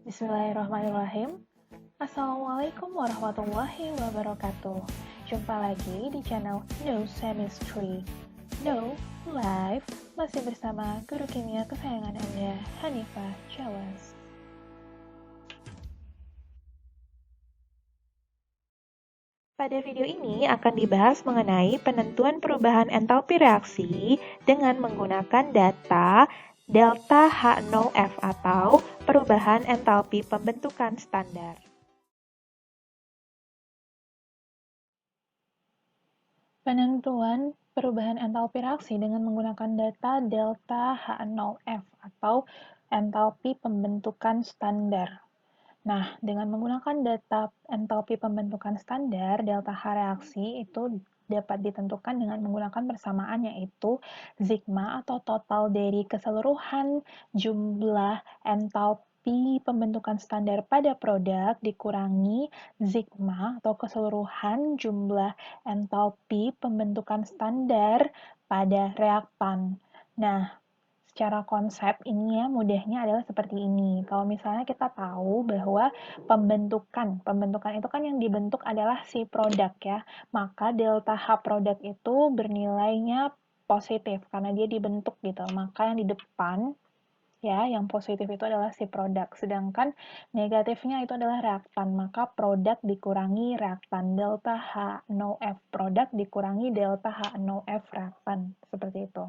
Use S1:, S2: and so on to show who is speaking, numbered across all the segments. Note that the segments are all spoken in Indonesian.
S1: Bismillahirrahmanirrahim. Assalamualaikum warahmatullahi wabarakatuh. Jumpa lagi di channel No Chemistry. No Live masih bersama guru kimia kesayangan Anda, Hanifah Jawas. Pada video ini akan dibahas mengenai penentuan perubahan entalpi reaksi dengan menggunakan data delta H0F atau perubahan entalpi pembentukan standar. Penentuan perubahan entalpi reaksi dengan menggunakan data delta H0F atau entalpi pembentukan standar. Nah, dengan menggunakan data entalpi pembentukan standar, delta H reaksi itu dapat ditentukan dengan menggunakan persamaan yaitu sigma atau total dari keseluruhan jumlah entalpi pembentukan standar pada produk dikurangi sigma atau keseluruhan jumlah entalpi pembentukan standar pada reaktan. Nah, secara konsep ini ya mudahnya adalah seperti ini. Kalau misalnya kita tahu bahwa pembentukan itu kan yang dibentuk adalah si produk ya, maka delta H produk itu bernilainya positif karena dia dibentuk gitu. Maka yang di depan ya, yang positif itu adalah si produk, sedangkan negatifnya itu adalah reaktan. Maka produk dikurangi reaktan, delta H0F produk dikurangi delta H0F reaktan, seperti itu.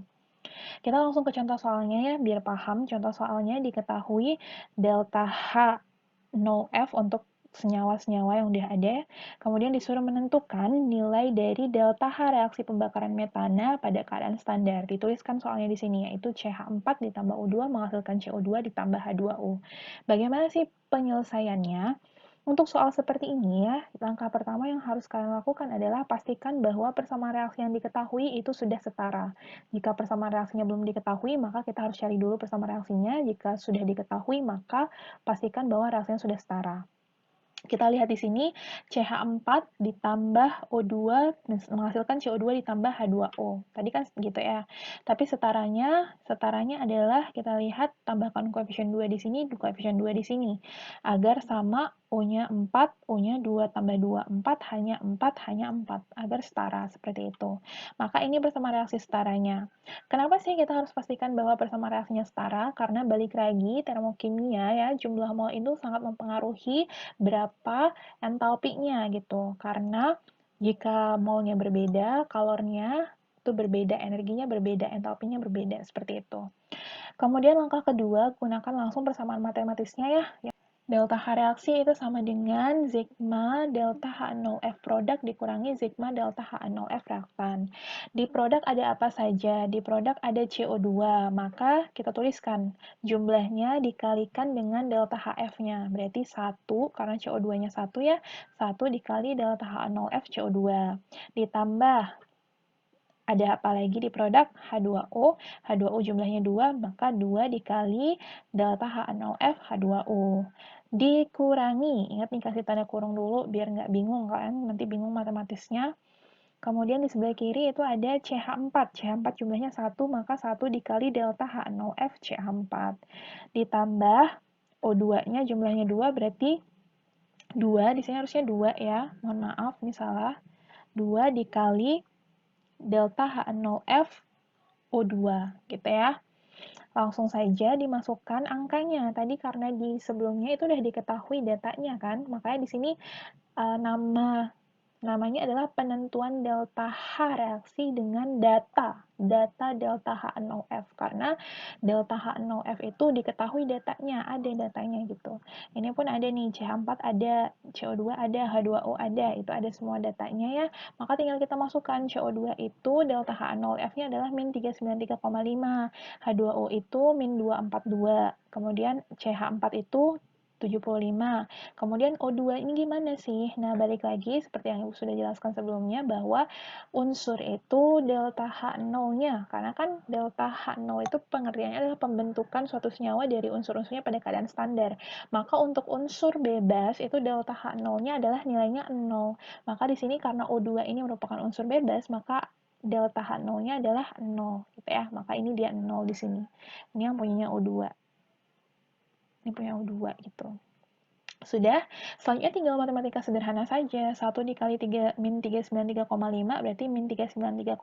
S1: Kita langsung ke contoh soalnya ya, biar paham. Contoh soalnya diketahui delta H0F untuk senyawa-senyawa yang udah ada, kemudian disuruh menentukan nilai dari delta H reaksi pembakaran metana pada keadaan standar. Dituliskan soalnya di sini, yaitu CH4 ditambah O2 menghasilkan CO2 ditambah H2O. Bagaimana sih penyelesaiannya? Untuk soal seperti ini ya, langkah pertama yang harus kalian lakukan adalah pastikan bahwa persamaan reaksi yang diketahui itu sudah setara. Jika persamaan reaksinya belum diketahui, maka kita harus cari dulu persamaan reaksinya. Jika sudah diketahui, maka pastikan bahwa reaksinya sudah setara. Kita lihat di sini, CH4 ditambah O2 menghasilkan CO2 ditambah H2O. Tadi kan gitu ya. Tapi setaranya adalah kita lihat tambahkan koefisien 2 di sini, koefisien 2 di sini. Agar sama O-nya 4, O-nya 2 tambah 2, 4, hanya 4, hanya 4. Agar setara, seperti itu. Maka ini bersama reaksi setaranya. Kenapa sih kita harus pastikan bahwa bersama reaksinya setara? Karena balik lagi, termokimia ya, jumlah mol itu sangat mempengaruhi berapa entalpinya gitu. Karena jika molnya berbeda, kalornya itu berbeda, energinya berbeda, entalpinya berbeda, seperti itu. Kemudian langkah kedua, gunakan langsung persamaan matematisnya ya. Delta H reaksi itu sama dengan sigma delta H0F produk dikurangi sigma delta H0F reaktan. Di produk ada apa saja? Di produk ada CO2, maka kita tuliskan jumlahnya dikalikan dengan delta HF-nya. Berarti 1, karena CO2-nya 1 ya, 1 dikali delta H0F CO2. Ditambah ada apa lagi di produk? H2O. H2O jumlahnya 2, maka 2 dikali delta H0F H2O. Dikurangi, ingat nih kasih tanda kurung dulu biar nggak bingung kan, nanti bingung matematisnya. Kemudian di sebelah kiri itu ada CH4. CH4 jumlahnya 1, maka 1 dikali delta H0F CH4. Ditambah O2-nya jumlahnya 2, berarti 2, di sini harusnya 2 ya, mohon maaf, ini salah. 2 dikali delta H0F O2 gitu ya. Langsung saja dimasukkan angkanya. Tadi karena di sebelumnya itu udah diketahui datanya kan, makanya di sini namanya adalah penentuan delta H reaksi dengan data delta H0F, karena delta H0F itu diketahui datanya, ada datanya gitu. Ini pun ada nih, CH4 ada, CO2 ada, H2O ada, itu ada semua datanya ya. Maka tinggal kita masukkan CO2 itu delta H0F-nya adalah min 393,5, H2O itu min 242, kemudian CH4 itu 75. Kemudian O2 ini gimana sih? Nah, balik lagi seperti yang Ibu sudah jelaskan sebelumnya bahwa unsur itu delta H0-nya. Karena kan delta H0 itu pengertiannya adalah pembentukan suatu senyawa dari unsur-unsurnya pada keadaan standar. Maka untuk unsur bebas itu delta H0-nya adalah nilainya 0. Maka di sini karena O2 ini merupakan unsur bebas, maka delta H0-nya adalah 0 gitu ya. Maka ini dia 0 di sini. Ini yang punyanya O2. Ini punya U2 gitu. Sudah, selanjutnya tinggal matematika sederhana saja. 1 dikali 3, min 393,5 berarti min 393,5.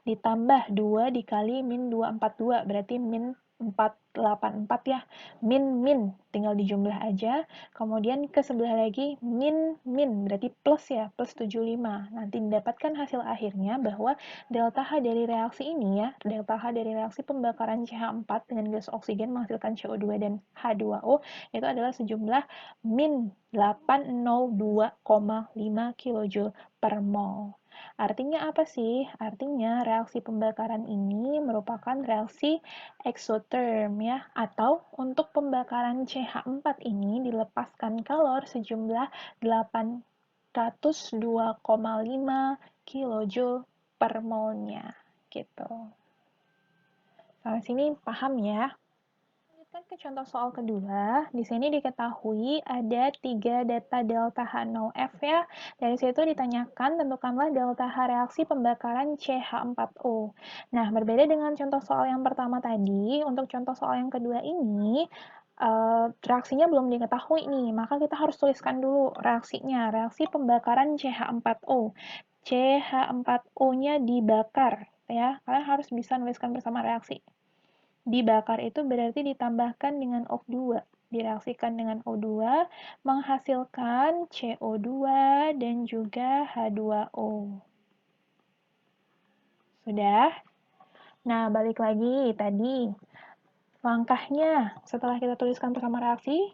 S1: Ditambah 2 dikali min 242 berarti min 484 ya. Min, tinggal dijumlah aja. Kemudian ke sebelah lagi min, berarti plus ya, plus 75. Nanti didapatkan hasil akhirnya bahwa delta H dari reaksi ini ya, delta H dari reaksi pembakaran CH4 dengan gas oksigen menghasilkan CO2 dan H2O itu adalah sejumlah min 802,5 kJ per mol. Artinya apa sih? Artinya reaksi pembakaran ini merupakan reaksi eksoterm ya, atau untuk pembakaran CH4 ini dilepaskan kalor sejumlah 802,5 kJ per molnya gitu. Sampai sini paham ya? Lanjutkan ke contoh soal kedua. Di sini diketahui ada 3 data delta H0F ya. Dari situ ditanyakan tentukanlah delta H reaksi pembakaran CH4O. Nah, berbeda dengan contoh soal yang pertama tadi, untuk contoh soal yang kedua ini, reaksinya belum diketahui nih, maka kita harus tuliskan dulu reaksinya, reaksi pembakaran CH4O. CH4O-nya dibakar, ya. Kalian harus bisa nuliskan bersama reaksi. Dibakar itu berarti ditambahkan dengan O2, direaksikan dengan O2, menghasilkan CO2 dan juga H2O. Sudah? Nah, balik lagi tadi. Langkahnya, setelah kita tuliskan bersama reaksi,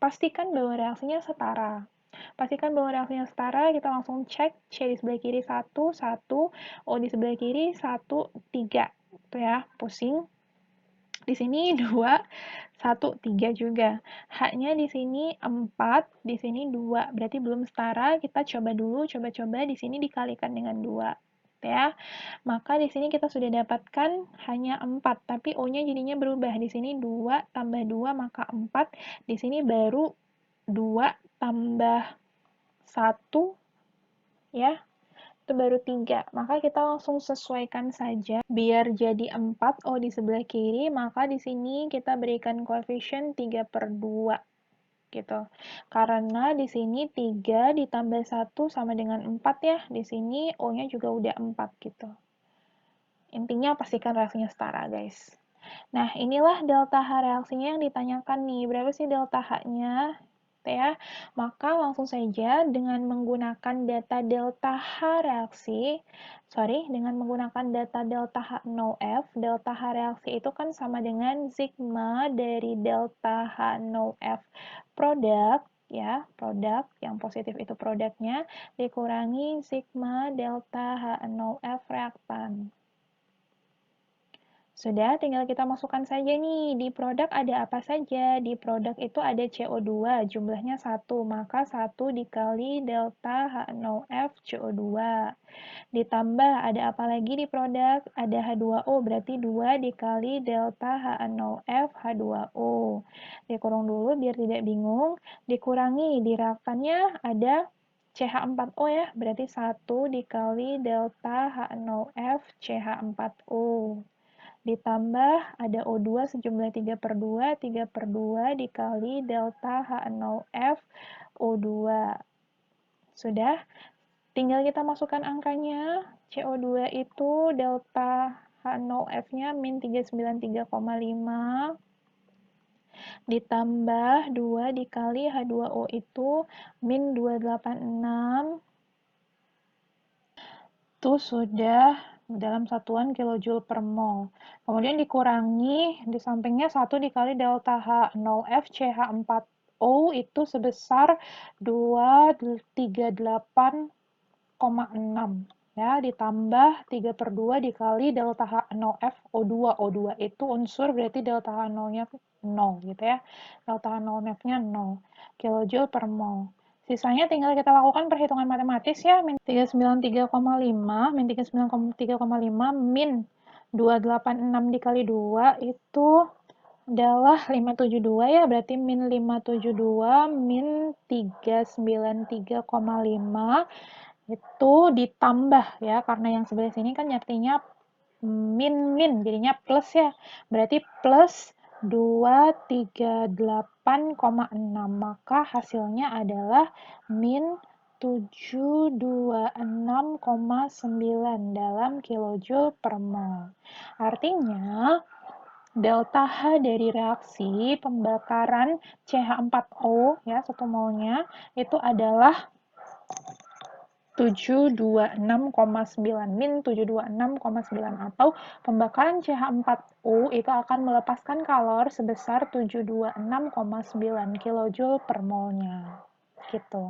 S1: pastikan bahwa reaksinya setara. Pastikan bahwa reaksinya setara, kita langsung cek C di sebelah kiri 1, 1, O di sebelah kiri 1, 3. Itu ya, pusing. Di sini 2, 1, 3 juga. H-nya di sini 4, di sini 2. Berarti belum setara, kita coba dulu, coba-coba di sini dikalikan dengan 2. Ya. Maka di sini kita sudah dapatkan hanya 4, tapi O-nya jadinya berubah. Di sini 2 tambah 2 maka 4. Di sini baru 2 tambah 1 ya. Itu baru 3. Maka kita langsung sesuaikan saja. Biar jadi 4 O di sebelah kiri, maka di sini kita berikan koefisien 3/2. Gitu. Karena di sini 3 ditambah 1 sama dengan 4 ya. Di sini O-nya juga udah 4 gitu. Intinya pastikan reaksinya setara, guys. Nah, inilah delta H reaksinya yang ditanyakan nih. Berapa sih delta H-nya? Ya, maka langsung saja dengan menggunakan data delta H reaksi, dengan menggunakan data delta H0F, delta H reaksi itu kan sama dengan sigma dari delta H0F produk, ya, produk, yang positif itu produknya, dikurangi sigma delta H0F reaktan. Sudah, tinggal kita masukkan saja nih. Di produk ada apa saja? Di produk itu ada CO2, jumlahnya 1. Maka 1 dikali delta H0F CO2. Ditambah, ada apa lagi di produk? Ada H2O, berarti 2 dikali delta H0F H2O. Dikurung dulu biar tidak bingung. Dikurangi, di reaktannya ada CH4O ya, berarti 1 dikali delta H0F CH4O. Ditambah ada O2 sejumlah 3/2, 3/2 dikali delta H0F O2. Sudah, tinggal kita masukkan angkanya. CO2 itu delta H0F-nya min 393,5 ditambah 2 dikali H2O itu min 286. Itu sudah dalam satuan kilojoule per mol. Kemudian dikurangi, di sampingnya 1 dikali delta H0F CH4O itu sebesar 238,6. Ya, ditambah 3/2 dikali delta H0F O2. O2 itu unsur, berarti delta H0-nya 0 gitu ya. Delta H0-nya 0 kilojoule per mol. Sisanya tinggal kita lakukan perhitungan matematis ya. Min 393,5, min 393,5, min 286 dikali 2 itu adalah 572 ya, berarti min 572 min 393,5 itu ditambah ya, karena yang sebelah sini kan artinya min, jadinya plus ya, berarti plus 238,6. Maka hasilnya adalah min 726,9 dalam kilojoule per mol. Artinya, delta H dari reaksi pembakaran CH4O ya, 1 molnya itu adalah 726,9 min 726,9 atau pembakaran CH4O itu akan melepaskan kalor sebesar 726,9 kilojoule per molnya. Gitu.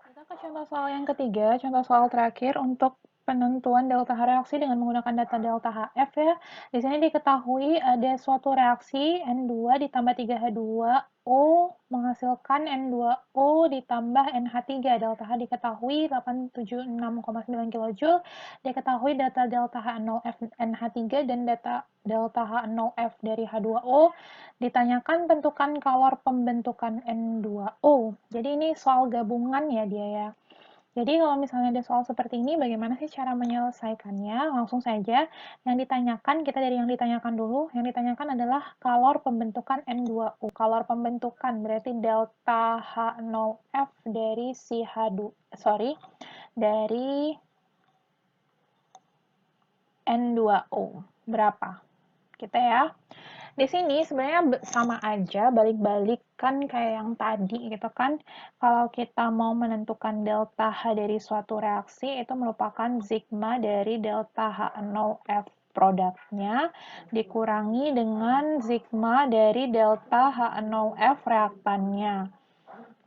S1: Kita ke contoh soal yang ketiga, contoh soal terakhir untuk penentuan delta H reaksi dengan menggunakan data delta HF ya. Di sini diketahui ada suatu reaksi N2 ditambah 3H2O menghasilkan N2O ditambah NH3. Delta H diketahui 876,9 kJ, diketahui data delta H0F NH3 dan data delta H0F dari H2O. Ditanyakan tentukan kalor pembentukan N2O. Jadi ini soal gabungan ya dia ya. Jadi kalau misalnya ada soal seperti ini, bagaimana sih cara menyelesaikannya? Langsung saja, yang ditanyakan, kita dari yang ditanyakan dulu. Yang ditanyakan adalah kalor pembentukan N2O. Kalor pembentukan berarti delta H0F dari si H2, dari N2O. Berapa? Kita ya. Di sini sebenarnya sama aja, balik-balikan kayak yang tadi gitu kan. Kalau kita mau menentukan delta H dari suatu reaksi, itu merupakan sigma dari delta H0F produknya dikurangi dengan sigma dari delta H0F reaktannya.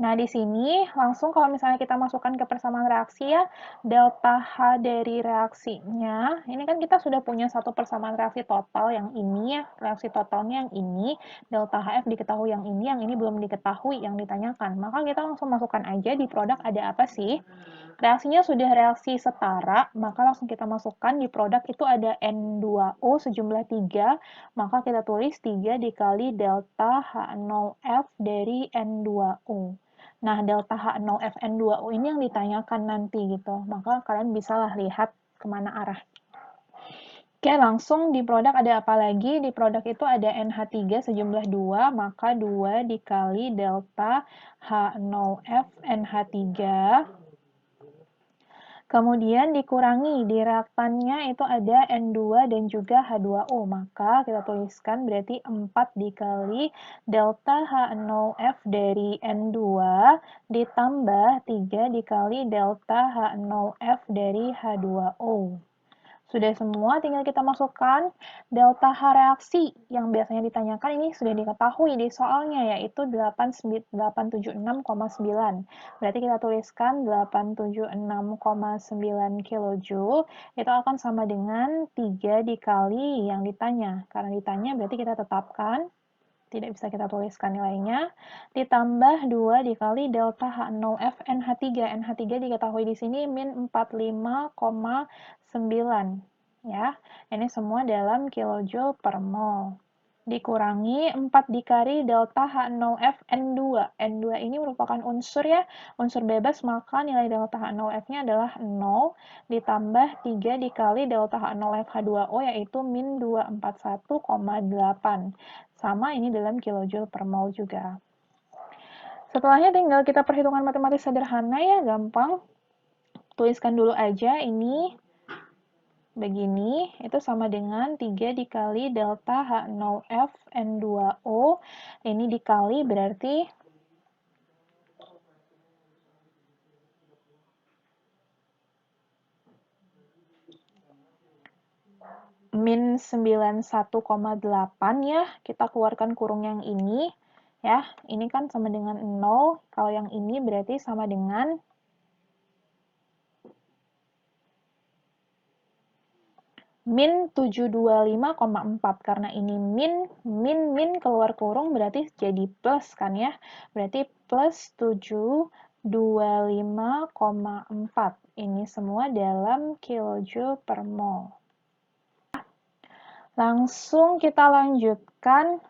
S1: Nah, di sini langsung kalau misalnya kita masukkan ke persamaan reaksi ya, delta H dari reaksinya, ini kan kita sudah punya satu persamaan reaksi total yang ini ya, reaksi totalnya yang ini, delta HF diketahui yang ini belum diketahui yang ditanyakan. Maka kita langsung masukkan aja di produk ada apa sih? Reaksinya sudah reaksi setara, maka langsung kita masukkan di produk itu ada N2O sejumlah 3, maka kita tulis 3 dikali delta H0F dari N2O. Nah, delta H0F N2O ini yang ditanyakan nanti gitu. Maka kalian bisalah lihat kemana arah. Oke, langsung di produk ada apa lagi? Di produk itu ada NH3 sejumlah 2, maka 2 dikali delta H0F NH3. Kemudian dikurangi, di reaktannya itu ada N2 dan juga H2O, maka kita tuliskan berarti 4 dikali delta H0F dari N2 ditambah 3 dikali delta H0F dari H2O. Sudah semua, tinggal kita masukkan delta H reaksi yang biasanya ditanyakan ini sudah diketahui di soalnya, yaitu 876,9. Berarti kita tuliskan 876,9 kJ, itu akan sama dengan 3 dikali yang ditanya. Karena ditanya berarti kita tetapkan, tidak bisa kita tuliskan nilainya, ditambah 2 dikali delta H0F NH3. NH3 diketahui di sini min 45,9 ya. Ini semua dalam kilojoule per mol. Dikurangi 4 dikali delta H0F N2. N2 ini merupakan unsur ya, unsur bebas, maka nilai delta H0F-nya adalah 0, ditambah 3 dikali delta H0F H2O yaitu min 241,8. Sama ini dalam kilojoule per mol juga. Setelahnya tinggal kita perhitungan matematis sederhana ya, gampang. Tuliskan dulu aja ini begini, itu sama dengan 3 dikali delta H0F N2O, ini dikali berarti min 91,8 ya, kita keluarkan kurung yang ini, ya, ini kan sama dengan 0, kalau yang ini berarti sama dengan min 725,4, karena ini min keluar kurung berarti jadi plus kan ya, berarti plus 725,4. Ini semua dalam kilojoule per mol. Langsung kita lanjutkan,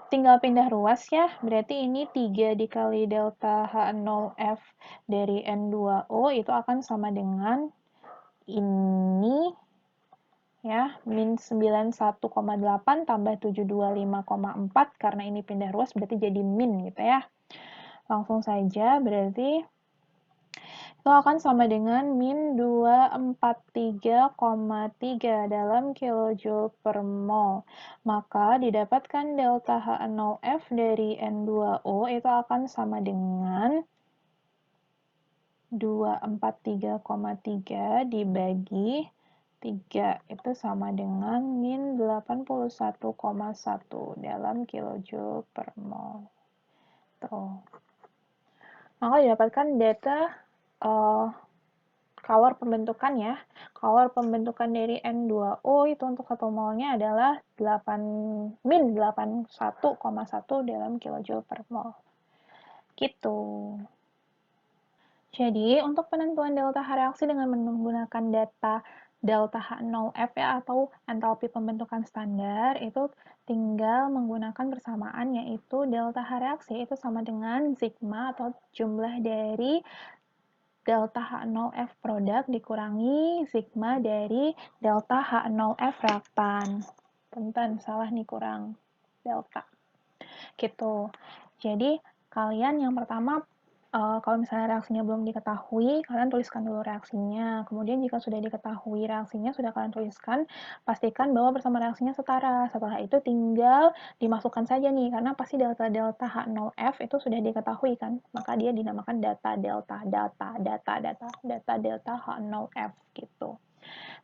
S1: tinggal pindah ruas ya, berarti ini 3 dikali delta H0F dari N2O itu akan sama dengan ini Ya, min 91,8 tambah 725,4, karena ini pindah ruas berarti jadi min gitu ya. Langsung saja, berarti itu akan sama dengan min 243,3 dalam kilojoule per mol. Maka didapatkan delta H0F dari N2O itu akan sama dengan 243,3 dibagi 3, itu sama dengan min 81,1 dalam kilojoule per mol. Tuh. Maka didapatkan data kalor pembentukan ya. Kalor pembentukan dari N2O itu untuk 1 molnya adalah min 81,1 dalam kilojoule per mol. Gitu. Jadi, untuk penentuan delta H reaksi dengan menggunakan data delta H0F ya, atau entalpi pembentukan standar, itu tinggal menggunakan persamaan, yaitu delta H reaksi itu sama dengan sigma atau jumlah dari delta H0F produk dikurangi sigma dari delta H0F reaktan. Punten, salah nih, kurang delta. Gitu. Jadi, kalian yang pertama, kalau misalnya reaksinya belum diketahui, kalian tuliskan dulu reaksinya. Kemudian jika sudah diketahui reaksinya, sudah kalian tuliskan, pastikan bahwa bersama reaksinya setara. Setelah itu tinggal dimasukkan saja nih, karena pasti delta-delta H0F itu sudah diketahui kan, maka dia dinamakan data delta delta H0F gitu.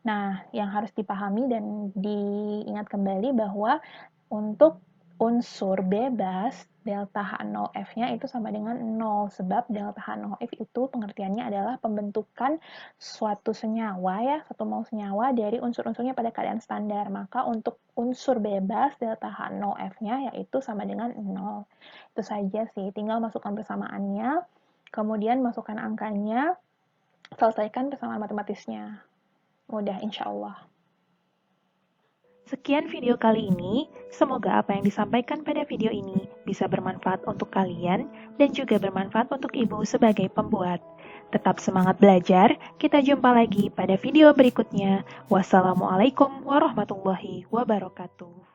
S1: Nah, yang harus dipahami dan diingat kembali bahwa untuk unsur bebas, delta H0F-nya itu sama dengan 0, sebab delta H0F itu pengertiannya adalah pembentukan suatu senyawa ya, satu mol senyawa dari unsur-unsurnya pada keadaan standar. Maka untuk unsur bebas, delta H0F-nya yaitu sama dengan 0. Itu saja sih, tinggal masukkan persamaannya, kemudian masukkan angkanya, selesaikan persamaan matematisnya. Mudah, insya Allah.
S2: Sekian video kali ini, semoga apa yang disampaikan pada video ini bisa bermanfaat untuk kalian dan juga bermanfaat untuk ibu sebagai pembuat. Tetap semangat belajar, kita jumpa lagi pada video berikutnya. Wassalamualaikum warahmatullahi wabarakatuh.